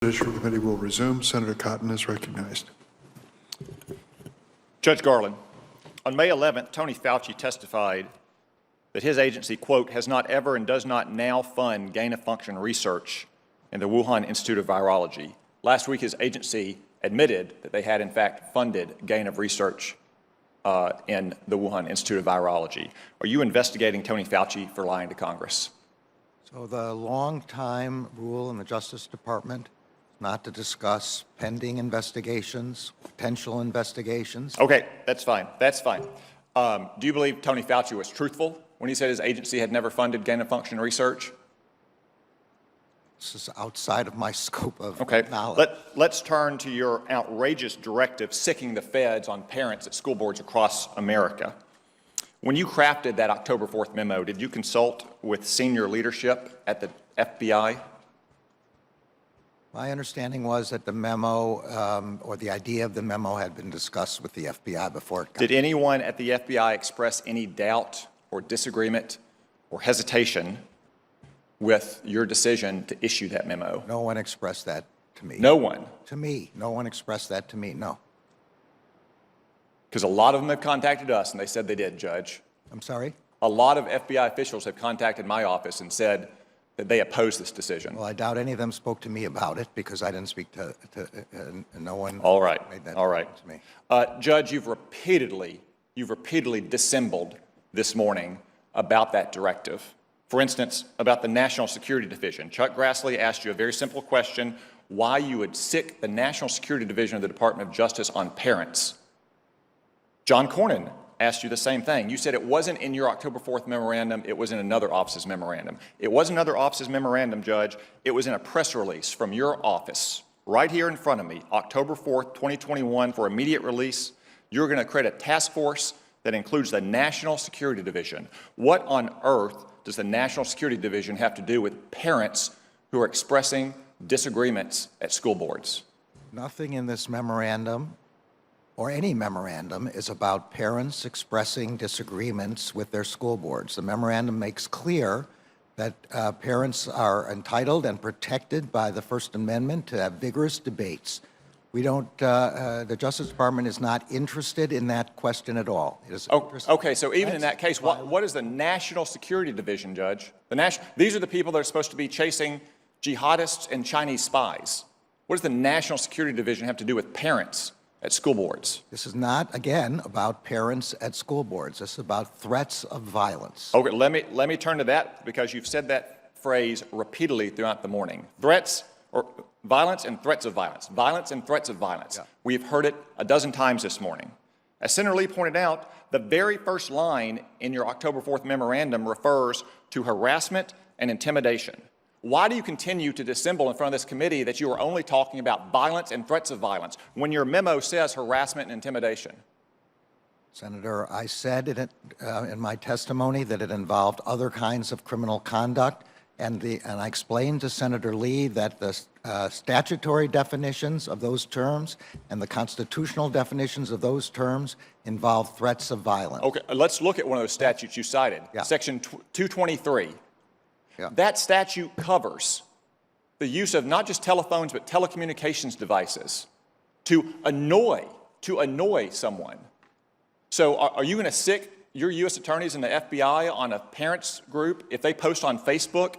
Judicial Committee will resume. Senator Cotton is recognized. Judge Garland, on May 11th, Tony Fauci testified that his agency, quote, has not ever and does not now fund gain-of-function research in the Wuhan Institute of Virology. Last week, his agency admitted that they had, in fact, funded gain-of-research in the Wuhan Institute of Virology. Are you investigating Tony Fauci for lying to Congress? So the long-time rule in the Justice Department not to discuss pending investigations, potential investigations. Okay, that's fine. That's fine. Do you believe Tony Fauci was truthful when he said his agency had never funded gain-of-function research? This is outside of my scope of knowledge. Okay, let's turn to your outrageous directive sicking the feds on parents at school boards across America. When you crafted that October 4th memo, did you consult with senior leadership at the FBI? My understanding was that the memo, or the idea of the memo, had been discussed with the FBI before it got. Did anyone at the FBI express any doubt or disagreement or hesitation with your decision to issue that memo? No one expressed that to me. No one? To me. No one expressed that to me, no. Because a lot of them have contacted us, and they said they did, Judge. I'm sorry? A lot of FBI officials have contacted my office and said that they oppose this decision. Well, I doubt any of them spoke to me about it because I didn't speak to no one. All right. Made that All right. to me. Judge, you've repeatedly dissembled this morning about that directive. For instance, about the National Security Division. Chuck Grassley asked you a very simple question, why you would sick the National Security Division of the Department of Justice on parents. John Cornyn asked you the same thing. You said it wasn't in your October 4th memorandum, it was in another office's memorandum. It was another office's memorandum, Judge. It was in a press release from your office, right here in front of me, October 4th, 2021, for immediate release. You're going to create a task force that includes the National Security Division. What on earth does the National Security Division have to do with parents who are expressing disagreements at school boards? Nothing in this memorandum or any memorandum is about parents expressing disagreements with their school boards. The memorandum makes clear that parents are entitled and protected by the First Amendment to have vigorous debates. We don't, the Justice Department is not interested in that question at all. It is okay, so even in that case, what is the National Security Division, Judge? These are the people that are supposed to be chasing jihadists and Chinese spies. What does the National Security Division have to do with parents at school boards? This is not, again, about parents at school boards. This is about threats of violence. Okay, let me turn to that because you've said that phrase repeatedly throughout the morning. Threats or violence and threats of violence. Violence and threats of violence. Yeah. We've heard it a dozen times this morning. As Senator Lee pointed out, the very first line in your October 4th memorandum refers to harassment and intimidation. Why do you continue to dissemble in front of this committee that you are only talking about violence and threats of violence when your memo says harassment and intimidation? Senator, I said in my testimony that it involved other kinds of criminal conduct, and I explained to Senator Lee that the statutory definitions of those terms and the constitutional definitions of those terms involve threats of violence. Okay, let's look at one of those statutes you cited, Section 223. That statute covers the use of not just telephones but telecommunications devices to annoy someone. So are you going to sick your U.S. attorneys and the FBI on a parents group if they post on Facebook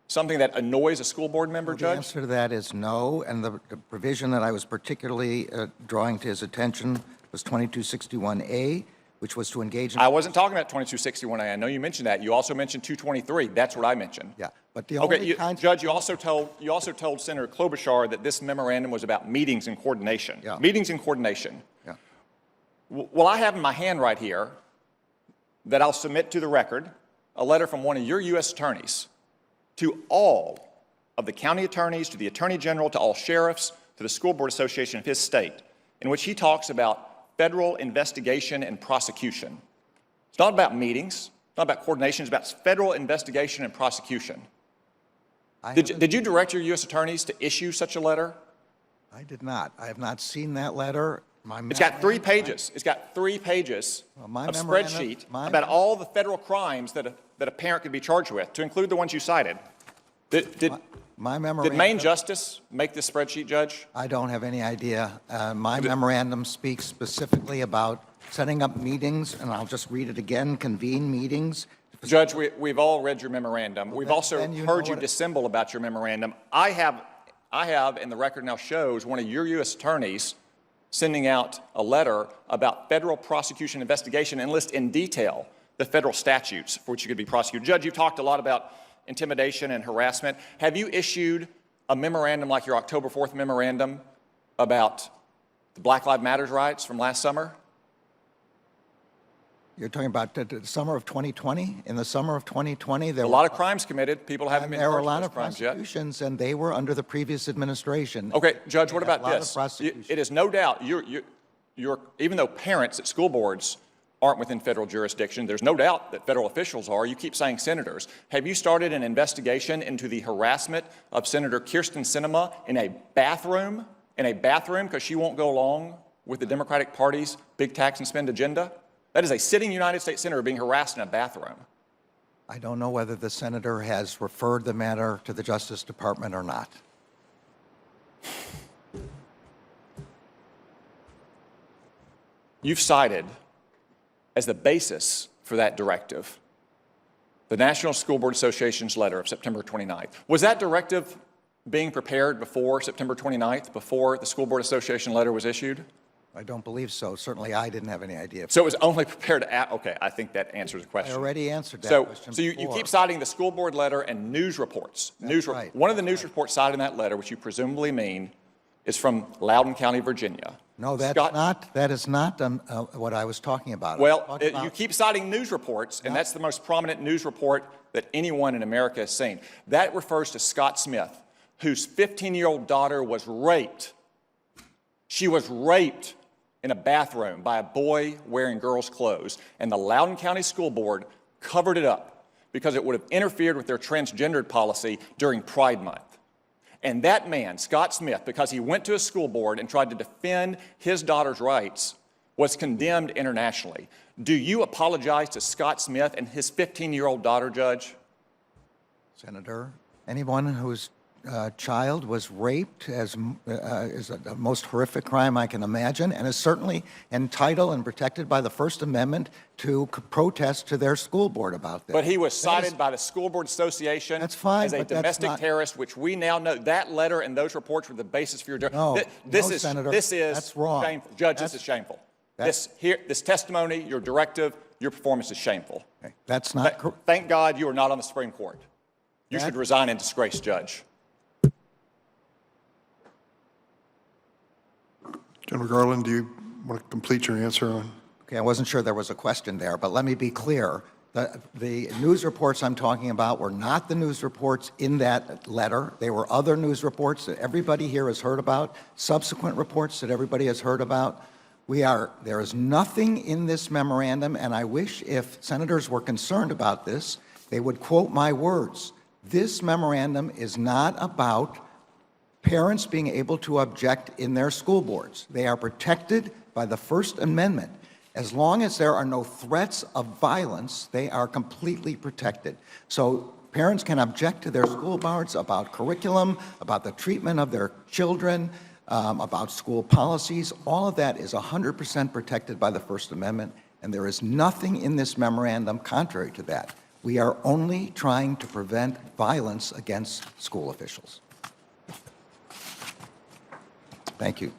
something that annoys a school board member, Judge? The answer to that is no, and the provision that I was particularly drawing to his attention was 2261A, which was to engage in... I wasn't talking about 2261A. I know you mentioned that. You also mentioned 223. That's what I mentioned. Yeah, but the only Judge, you also told Senator Klobuchar that this memorandum was about meetings and coordination. Yeah. Meetings and coordination. Yeah. Well, I have in my hand right here that I'll submit to the record a letter from one of your U.S. attorneys to all of the county attorneys, to the Attorney General, to all sheriffs, to the School Board Association of his state, in which he talks about federal investigation and prosecution. It's not about meetings, it's not about coordination, it's about federal investigation and prosecution. Did you direct your U.S. attorneys to issue such a letter? I did not. I have not seen that letter. It's got 3 pages. It's got 3 pages of spreadsheet about all the federal crimes that a parent could be charged with, to include the ones you cited. My Did memorandum. Maine Justice make this spreadsheet, Judge? I don't have any idea. My memorandum speaks specifically about setting up meetings, and I'll just read it again, convene meetings. Judge, we've all read your memorandum. We've also then you heard know you what dissemble about your memorandum. I have, and the record now shows, one of your U.S. attorneys sending out a letter about federal prosecution investigation and list in detail the federal statutes for which you could be prosecuted. Judge, you've talked a lot about intimidation and harassment. Have you issued a memorandum like your October 4th memorandum about the Black Lives Matter riots from last summer? You're talking about the summer of 2020? In the summer of 2020, there A were lot of crimes committed. People haven't been there were a charged lot for of those crimes yet. prosecutions, and they were under the previous administration. Okay, Judge, what They had about a lot of this? prosecutions. It is no doubt, even though parents at school boards aren't within federal jurisdiction, there's no doubt that federal officials are. You keep saying senators. Have you started an investigation into the harassment of Senator Kyrsten Sinema in a bathroom? Because she won't go along with the Democratic Party's big tax and spend agenda? That is a sitting United States senator being harassed in a bathroom. I don't know whether the senator has referred the matter to the Justice Department or not. You've cited as the basis for that directive the National School Board Association's letter of September 29th. Was that directive being prepared before September 29th, before the School Board Association letter was issued? I don't believe so. Certainly, I didn't have any idea. So it was only prepared okay, I think that answers the question. I already answered that So question you before. keep citing the school board letter and news reports. Right. One of the news reports cited in that letter, which you presumably mean, is from Loudoun County, Virginia. No, that's Scott, not. That is not what I was talking about. Well, you keep citing news reports, and that's the most prominent news report that anyone in America has seen. That refers to Scott Smith, whose 15-year-old daughter was raped. She was raped in a bathroom by a boy wearing girls' clothes, and the Loudoun County School Board covered it up because it would have interfered with their transgendered policy during Pride Month. And that man, Scott Smith, because he went to a school board and tried to defend his daughter's rights, was condemned internationally. Do you apologize to Scott Smith and his 15-year-old daughter, Judge? Senator, anyone whose child was raped is the most horrific crime I can imagine, and is certainly entitled and protected by the First Amendment to protest to their school board about this. But he was cited by the School Board Association That's fine, as a but that's domestic not- terrorist, which we now know that letter and those reports were the basis for your. No, this no, is Senator, this is that's wrong. shameful, Judge. This That's- is shameful. that's- This testimony, your directive, your performance is shameful. Okay, that's not correct. Thank God you are not on the Supreme Court. You That- should resign in disgrace, Judge. General Garland, do you want to complete your answer on? Okay, I wasn't sure there was a question there, but let me be clear. The news reports I'm talking about were not the news reports in that letter. They were other news reports that everybody here has heard about, subsequent reports that everybody has heard about. There is nothing in this memorandum, and I wish if senators were concerned about this, they would quote my words. This memorandum is not about parents being able to object in their school boards. They are protected by the First Amendment. As long as there are no threats of violence, they are completely protected. So parents can object to their school boards about curriculum, about the treatment of their children, about school policies. All of that is 100% protected by the First Amendment, and there is nothing in this memorandum contrary to that. We are only trying to prevent violence against school officials. Thank you.